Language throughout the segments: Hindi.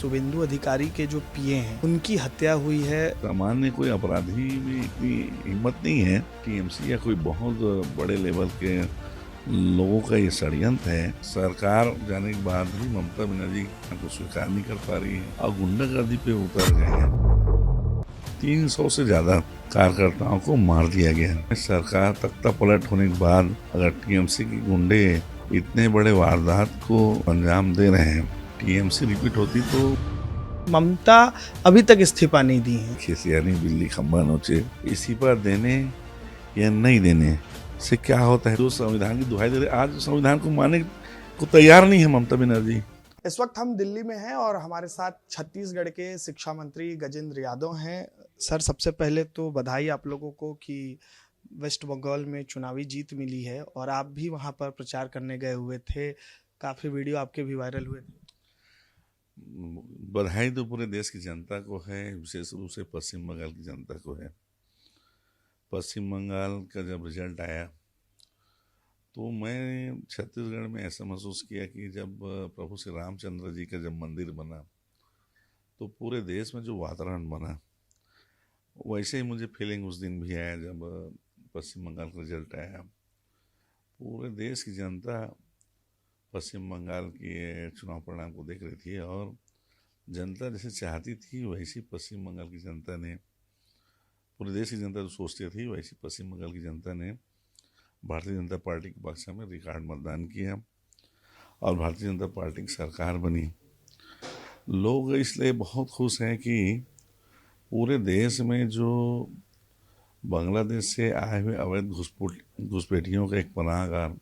शुभेंदु अधिकारी के जो पीए हैं उनकी हत्या हुई है। सामान्य कोई अपराधी भी इतनी हिम्मत नहीं है। टीएमसी या कोई बहुत बड़े लेवल के लोगों का ये षड्यंत्र है। सरकार जाने के बाद भी ममता बनर्जी को स्वीकार नहीं कर पा रही है और गुंडागर्दी पे उतर गए हैं। 300 से ज्यादा कार्यकर्ताओं को मार दिया गया है। सरकार तख्ता पलट होने के बाद अगर टीएमसी के गुंडे इतने बड़े वारदात को अंजाम दे रहे हैं, टीएमसी रिपीट होती तो ममता अभी तक इस्तीफा नहीं दी है। खिसियानी बिल्ली खम्बा नोचे। इस्तीफा देने या नहीं देने से क्या होता है? जो संविधान की दुहाई दे रहे, आज संविधान को मानने को तैयार नहीं है ममता बनर्जी। इस वक्त हम दिल्ली में हैं और हमारे साथ छत्तीसगढ़ के शिक्षा मंत्री गजेंद्र यादव हैं। सर, सबसे पहले तो बधाई आप लोगों को कि वेस्ट बंगाल में चुनावी जीत मिली है और आप भी वहां पर प्रचार करने गए हुए थे। काफी वीडियो आपके भी वायरल हुए थे। बधाई तो पूरे देश की जनता को है, विशेष रूप से पश्चिम बंगाल की जनता को है। पश्चिम बंगाल का जब रिजल्ट आया तो मैं छत्तीसगढ़ में ऐसा महसूस किया कि जब प्रभु श्री रामचंद्र जी का जब मंदिर बना तो पूरे देश में जो वातावरण बना, वैसे ही मुझे फीलिंग उस दिन भी आया जब पश्चिम बंगाल का रिजल्ट आया। पूरे देश की जनता पश्चिम बंगाल के चुनाव परिणाम को देख रही थी और जनता जैसे चाहती थी वैसी पश्चिम बंगाल की जनता ने, पूरे देश की जनता जो सोचती थी वैसी पश्चिम बंगाल की जनता ने भारतीय जनता पार्टी के पक्ष में रिकॉर्ड मतदान किया और भारतीय जनता पार्टी की सरकार बनी। लोग इसलिए बहुत खुश हैं कि पूरे देश में जो बांग्लादेश से आए हुए अवैध घुसपैठियों का एक पनाहगार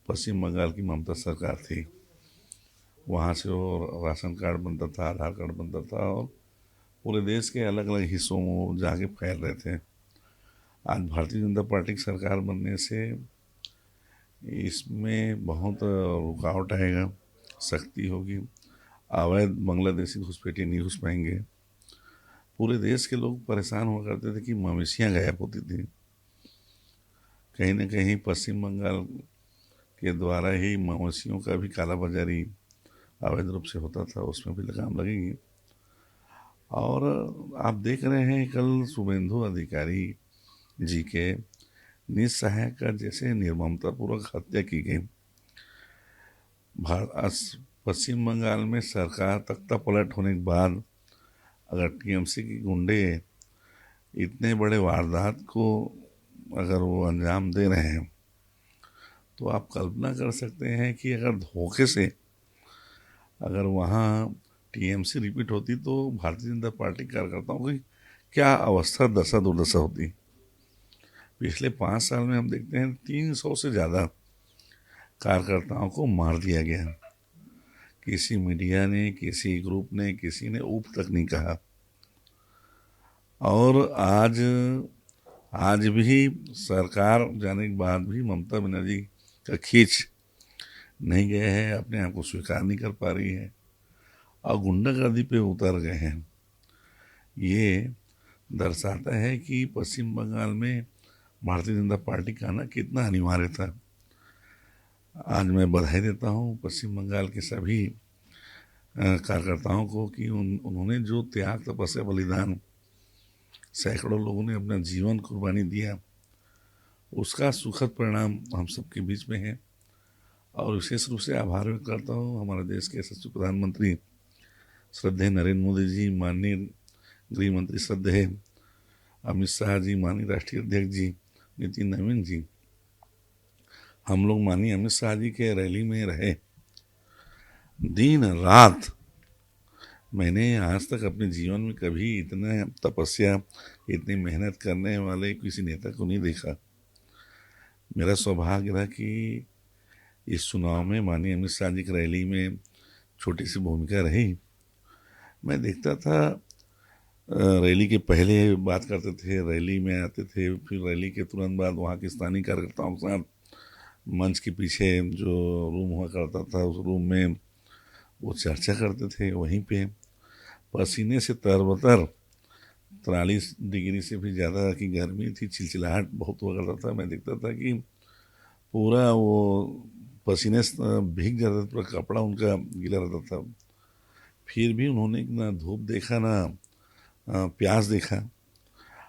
पश्चिम बंगाल की ममता सरकार थी। वहाँ से वो राशन कार्ड बनता था, आधार कार्ड बनता था और पूरे देश के अलग अलग हिस्सों में जाके फैल रहे थे। आज भारतीय जनता पार्टी की सरकार बनने से इसमें बहुत रुकावट आएगा, सख्ती होगी, अवैध बांग्लादेशी घुसपैठिए नहीं घुस पाएंगे। पूरे देश के लोग परेशान हुआ करते थे कि मवेशियाँ गायब होती थी। कहीं न कहीं पश्चिम बंगाल के द्वारा ही मवेशियों का भी कालाबाजारी अवैध रूप से होता था, उसमें भी लगाम लगेगी। और आप देख रहे हैं कल शुभेंदु अधिकारी जी के निस्सहायक का जैसे निर्ममतापूर्वक हत्या की गई। पश्चिम बंगाल में सरकार तख्ता पलट होने के बाद अगर टीएमसी के गुंडे इतने बड़े वारदात को अगर वो अंजाम दे रहे हैं तो आप कल्पना कर सकते हैं कि अगर धोखे से अगर वहाँ टीएमसी रिपीट होती तो भारतीय जनता पार्टी कार्यकर्ताओं की क्या अवस्था, दशा दुर्दशा होती। पिछले 5 साल में हम देखते हैं 300 से ज़्यादा कार्यकर्ताओं को मार दिया गया। किसी मीडिया ने, किसी ग्रुप ने, किसी ने ऊप तक नहीं कहा। और आज भी सरकार जाने के बाद भी ममता बनर्जी का खींच नहीं गए हैं, अपने आप को स्वीकार नहीं कर पा रही है और गुंडागर्दी पे उतर गए हैं। ये दर्शाता है कि पश्चिम बंगाल में भारतीय जनता पार्टी का आना कितना अनिवार्य था। आज मैं बधाई देता हूँ पश्चिम बंगाल के सभी कार्यकर्ताओं को कि उन्होंने जो त्याग, तपस्या, बलिदान, सैकड़ों लोगों ने अपना जीवन कुर्बानी दिया, उसका सुखद परिणाम हम सबके बीच में है। और विशेष रूप से आभार व्यक्त करता हूँ हमारे देश के यशस्वी प्रधानमंत्री श्रद्धेय नरेंद्र मोदी जी, माननीय गृह मंत्री श्रद्धेय अमित शाह जी, माननीय राष्ट्रीय अध्यक्ष जी नितिन नवीन जी। हम लोग माननीय अमित शाह जी के रैली में रहे दिन रात। मैंने आज तक अपने जीवन में कभी इतना तपस्या, इतनी मेहनत करने वाले किसी नेता को नहीं देखा। मेरा सौभाग्य रहा कि इस चुनाव में माननीय अमित शाह जी की रैली में छोटी सी भूमिका रही। मैं देखता था रैली के पहले बात करते थे, रैली में आते थे, फिर रैली के तुरंत बाद वहाँ के स्थानीय कार्यकर्ताओं के साथ मंच के पीछे जो रूम हुआ करता था उस रूम में वो चर्चा करते थे। वहीं पे पसीने से तरबतर, 43 डिग्री से भी ज़्यादा की गर्मी थी, चिलचिलाहट बहुत हुआ करता था। मैं देखता था कि पूरा वो पसीने से भीग जाता था, पूरा कपड़ा उनका गीला रहता था। फिर भी उन्होंने ना धूप देखा ना प्यास देखा।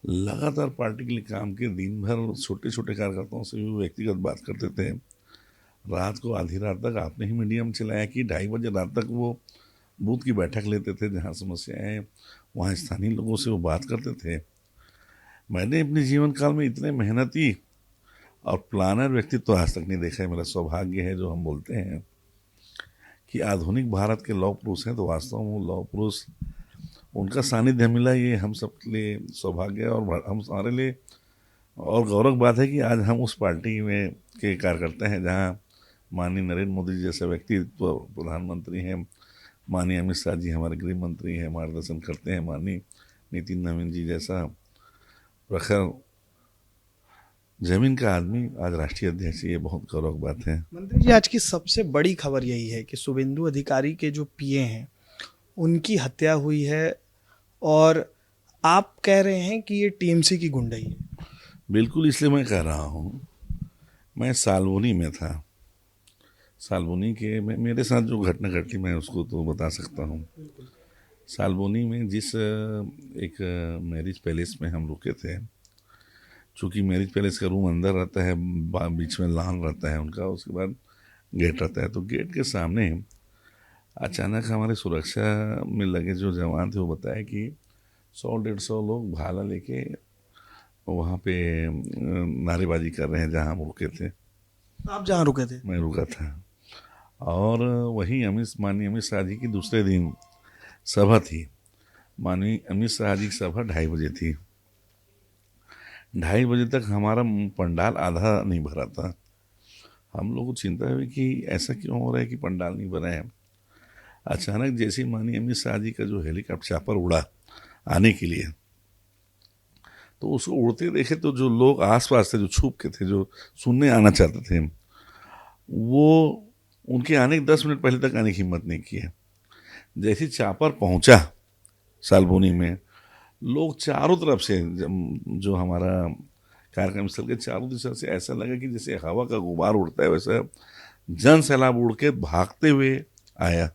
लगातार पार्टी के लिए काम के दिन भर छोटे छोटे कार्यकर्ताओं से भी व्यक्तिगत बात करते थे। रात को आधी रात तक आपने ही मीडियम चलाया कि 2:30 बजे रात तक वो बूथ की बैठक लेते थे, जहाँ समस्याएं वहाँ स्थानीय लोगों से वो बात करते थे। मैंने अपने जीवन काल में इतने मेहनती और प्लानर व्यक्तित्व तो आज तक नहीं देखा है। मेरा सौभाग्य है, जो हम बोलते हैं कि आधुनिक भारत के लौह पुरुष हैं, तो वास्तव में लौह पुरुष उनका सानिध्य मिला, ये हम सब के लिए सौभाग्य है। और हम हमारे लिए और गौरव बात है कि आज हम उस पार्टी में के कार्यकर्ता हैं जहाँ माननीय नरेंद्र मोदी जी जैसे व्यक्तित्व प्रधानमंत्री हैं, माननीय अमित शाह जी हमारे गृह मंत्री हैं, मार्गदर्शन करते हैं, माननीय नितिन नवीन जी जैसा प्रखर जमीन का आदमी आज राष्ट्रीय अध्यक्ष, ये बहुत गौरव बात है। मंत्री जी, आज की सबसे बड़ी खबर यही है कि शुभेंदु अधिकारी के जो पीए हैं उनकी हत्या हुई है, और आप कह रहे हैं कि ये टीएमसी की गुंडई है। बिल्कुल, इसलिए मैं कह रहा हूँ, मैं सालबोनी में था। सालबोनी के में मेरे साथ जो घटना घटी मैं उसको तो बता सकता हूँ। सालबोनी में जिस एक मैरिज पैलेस में हम रुके थे, चूँकि मैरिज पैलेस का रूम अंदर रहता है, बीच में लॉन रहता है उनका, उसके बाद गेट रहता है, तो गेट के सामने अचानक हमारे सुरक्षा में लगे जो जवान थे वो बताया कि 100-150 लोग भाला लेके वहाँ पे नारेबाजी कर रहे हैं जहाँ हम रुके थे। आप जहाँ रुके थे? मैं रुका था। और वहीं माननीय अमित शाह जी की दूसरे दिन सभा थी। माननीय अमित शाह जी की सभा 2:30 बजे थी। 2:30 बजे तक हमारा पंडाल आधा नहीं भरा था। हम लोगों को चिंता हुई कि ऐसा क्यों हो रहा है कि पंडाल नहीं भरा है। अचानक जैसे माननीय अमित शाह जी का जो हेलीकॉप्टर चापर उड़ा आने के लिए, तो उसको उड़ते देखे तो जो लोग आसपास थे, जो छुप के थे, जो सुनने आना चाहते थे, वो उनके आने के 10 मिनट पहले तक आने की हिम्मत नहीं की है। जैसे चापर पहुंचा सालबोनी में, लोग चारों तरफ से, जो हमारा कार्यक्रम स्थल के चारों दिशा से ऐसा लगा कि जैसे हवा का गुबार उड़ता है, वैसा जन सैलाब उड़ के भागते हुए आया।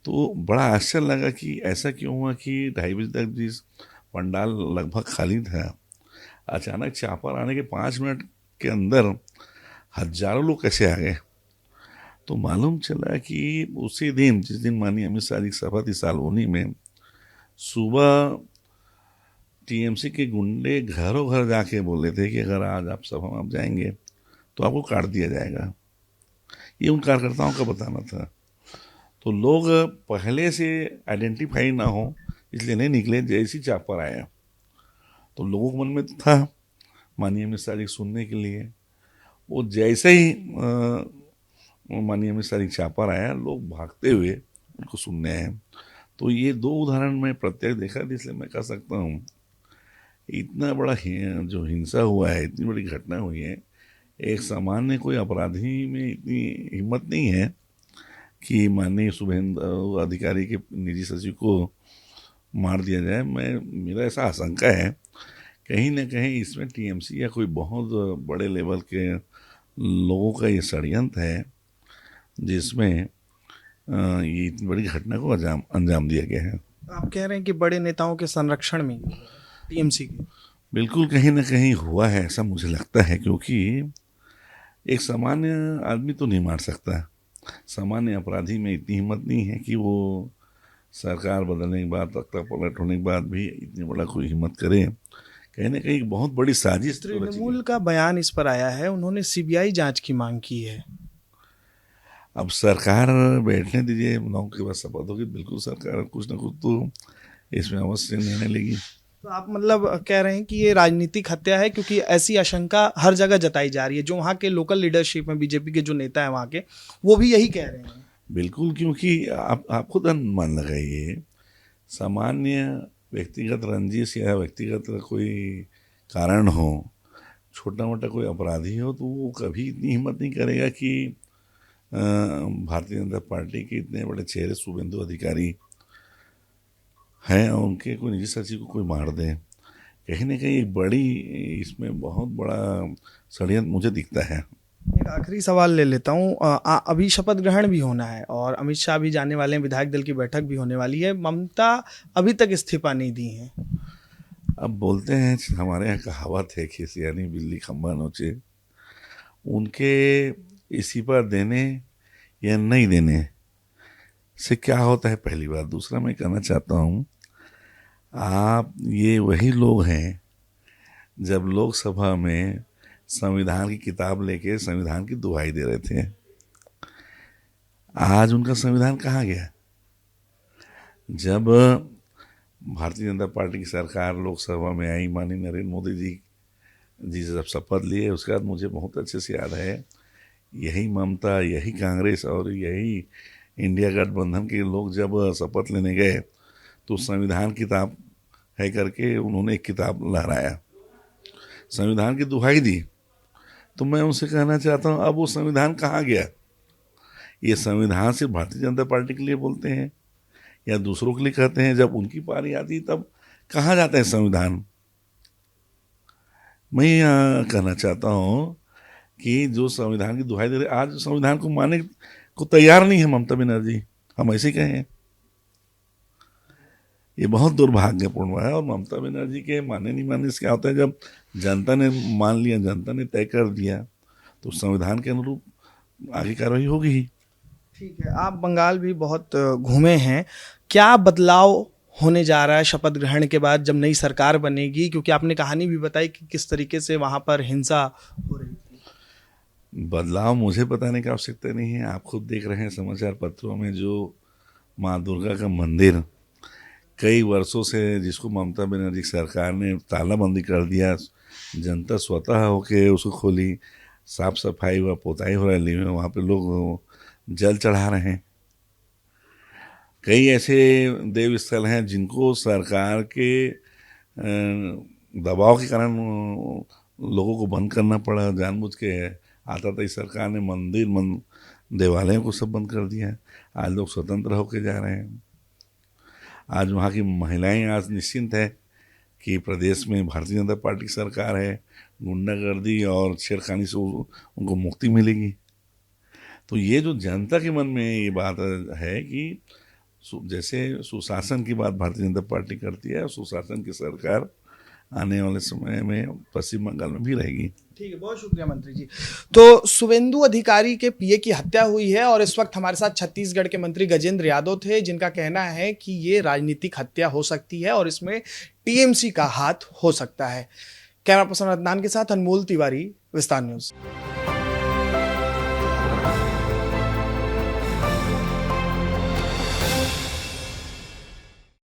तो बड़ा आश्चर्य लगा कि ऐसा क्यों हुआ कि 2:30 बजे तक जिस पंडाल लगभग खाली था, अचानक चापर आने के 5 मिनट के अंदर हजारों लोग कैसे आ गए। तो मालूम चला कि उसी दिन, जिस दिन माननीय अमित शाह जी की सभा थी सालबोनी में, सुबह टीएमसी के गुंडे घरों घर जाके बोले थे कि अगर आज आप सभा में आप जाएंगे तो आपको काट दिया जाएगा। ये उन कार्यकर्ताओं का बताना था। तो लोग पहले से आइडेंटिफाई ना हो इसलिए नहीं निकले। जैसी चापर आया तो लोगों के मन में तो था माननीय अमित शाह जी सुनने के लिए। वो जैसे ही माननीय अमित शाह जी चापर आया, लोग भागते हुए उनको सुनने आए। तो ये 2 उदाहरण मैं प्रत्यक्ष देखा, इसलिए मैं कह सकता हूँ इतना बड़ा जो हिंसा हुआ है, इतनी बड़ी घटना हुई है, एक सामान्य कोई अपराधी में इतनी हिम्मत नहीं है कि माननीय शुभेंदु अधिकारी के निजी सचिव को मार दिया जाए। मेरा ऐसा आशंका है कहीं ना कहीं इसमें टीएमसी या कोई बहुत बड़े लेवल के लोगों का ये षड्यंत्र है, जिसमें ये इतनी बड़ी घटना को अंजाम दिया गया है। आप कह रहे हैं कि बड़े नेताओं के संरक्षण में टीएमसी के? बिल्कुल, कहीं ना कहीं हुआ है, ऐसा मुझे लगता है, क्योंकि एक सामान्य आदमी तो नहीं मार सकता। सामान्य अपराधी में इतनी हिम्मत नहीं है कि वो सरकार बदलने के बाद, तख्ता पलट होने के बाद भी इतनी बड़ा कोई हिम्मत करे। कहीं ना कहीं बहुत बड़ी साजिश। तृणमूल का बयान इस पर आया है, उन्होंने सीबीआई जांच की मांग की है। अब सरकार बैठने दीजिए, 9 के बाद शपथ होगी, बिल्कुल सरकार कुछ ना कुछ तो इसमें अवश्य निर्णय लेगी। तो आप मतलब कह रहे हैं कि ये राजनीतिक हत्या है, क्योंकि ऐसी आशंका हर जगह जताई जा रही है। जो वहाँ के लोकल लीडरशिप में बीजेपी के जो नेता है वहाँ के, वो भी यही कह रहे हैं। बिल्कुल, क्योंकि आप खुद अनुमान लगाइए, सामान्य व्यक्तिगत रंजिश या व्यक्तिगत कोई कारण हो, छोटा मोटा कोई अपराधी हो, तो वो कभी इतनी हिम्मत नहीं करेगा कि भारतीय जनता पार्टी के इतने बड़े चेहरे शुभेंदु अधिकारी हैं और उनके कोई निजी सचिव को कोई मार दे। कहीं ना कहीं एक बड़ी, इसमें बहुत बड़ा षड्यंत्र मुझे दिखता है। एक आखिरी सवाल ले लेता हूँ। अभी शपथ ग्रहण भी होना है और अमित शाह भी जाने वाले हैं, विधायक दल की बैठक भी होने वाली है। ममता अभी तक इस्तीफा नहीं दी है। अब बोलते हैं हमारे यहाँ कहावत है, खिसियानी बिल्ली खंबा नोचे। उनके इस्तीफा देने या नहीं देने से क्या होता है, पहली बात। दूसरा मैं कहना चाहता हूँ, आप ये वही लोग हैं जब लोकसभा में संविधान की किताब लेके संविधान की दुहाई दे रहे थे। आज उनका संविधान कहाँ गया? जब भारतीय जनता पार्टी की सरकार लोकसभा में आई, माननीय नरेंद्र मोदी जी से जब शपथ लिए, उसके बाद मुझे बहुत अच्छे से याद है, यही ममता, यही कांग्रेस और यही इंडिया गठबंधन के लोग जब शपथ लेने गए तो संविधान किताब है करके उन्होंने एक किताब लहराया, संविधान की दुहाई दी। तो मैं उनसे कहना चाहता हूँ, अब वो संविधान कहाँ गया? ये संविधान सिर्फ भारतीय जनता पार्टी के लिए बोलते हैं या दूसरों के लिए कहते हैं? जब उनकी पारी आती तब कहाँ जाता है संविधान? मैं कहना चाहता हूँ कि जो संविधान की दुहाई दे रहे, आज संविधान को मानने को तैयार नहीं है ममता बनर्जी, हम ऐसे कहें। ये बहुत दुर्भाग्यपूर्ण है। और ममता बनर्जी के माने नहीं मानने से क्या होता है, जब जनता ने मान लिया, जनता ने तय कर दिया, तो संविधान के अनुरूप आगे कार्रवाई होगी ही। ठीक है, आप बंगाल भी बहुत घूमे हैं, क्या बदलाव होने जा रहा है शपथ ग्रहण के बाद जब नई सरकार बनेगी? क्योंकि आपने कहानी भी बताई कि किस तरीके से वहां पर हिंसा हो रही थी। बदलाव मुझे बताने की आवश्यकता नहीं है, आप खुद देख रहे हैं समाचार पत्रों में, जो माँ दुर्गा का मंदिर कई वर्षों से, जिसको ममता बनर्जी सरकार ने तालाबंदी कर दिया, जनता स्वतः होके उसको खोली, साफ सफाई व पोताई हो रही है, वहाँ पे लोग जल चढ़ा रहे हैं। कई ऐसे देव स्थल हैं जिनको सरकार के दबाव के कारण लोगों को बंद करना पड़ा, जानबूझ के आता था। इस सरकार ने मंदिर देवालयों को सब बंद कर दिया है। आज लोग स्वतंत्र होकर जा रहे हैं। आज वहाँ की महिलाएं आज निश्चिंत है कि प्रदेश में भारतीय जनता पार्टी की सरकार है, गुंडागर्दी और छेड़खानी से उनको मुक्ति मिलेगी। तो ये जो जनता के मन में ये बात है कि जैसे सुशासन की बात भारतीय जनता पार्टी करती है, सुशासन की सरकार आने वाले समय में पश्चिम बंगाल में भी रहेगी। ठीक है, बहुत शुक्रिया मंत्री जी। तो शुभेंदु अधिकारी के पीए की हत्या हुई है और इस वक्त हमारे साथ छत्तीसगढ़ के मंत्री गजेंद्र यादव थे, जिनका कहना है कि ये राजनीतिक हत्या हो सकती है और इसमें टीएमसी का हाथ हो सकता है। कैमरा पर्सन अदनान के साथ अनमोल तिवारी, विस्तार न्यूज।